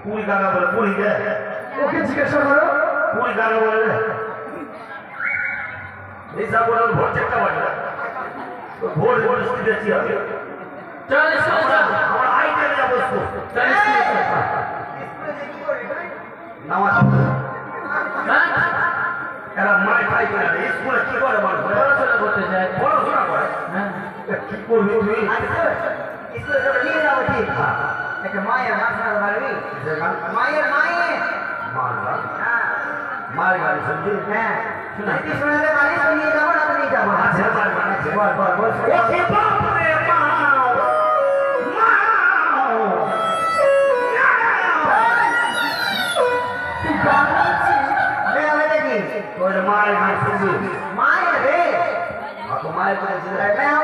পুরি কাকা বলে পুরি কে ওকে জিজ্ঞাসা করো পুরি কাকা বলে রে হিসাব করে ভোট চেকটা বাড়ি ভোট ভোট শুনে দিচ্ছি আমি আমরা আইতে যা বসবো নামাজ এরা মাই খাই করে স্কুলে কি করে বল পড়াশোনা করতে যায় পড়াশোনা করে কি করবি তুই স্কুলে তো নিয়ে যাবো ঠিক একটা মায়ের মাথা মারবি মায়ের মায়ের মারবা হ্যাঁ মার গাড়ি শুনছি হ্যাঁ যদি শোনাতে পারিস তো নিয়ে যাবো না তো নিয়ে যাবো না আচ্ছা মার গাড়ি বল বল বল ওকে বাপ রে মাও মাও তুই গান গাচ্ছিস রে আমি দেখি তোর মায়ের গাড়ি শুনছি মায়ের রে তো মায়ের করেছিল मैं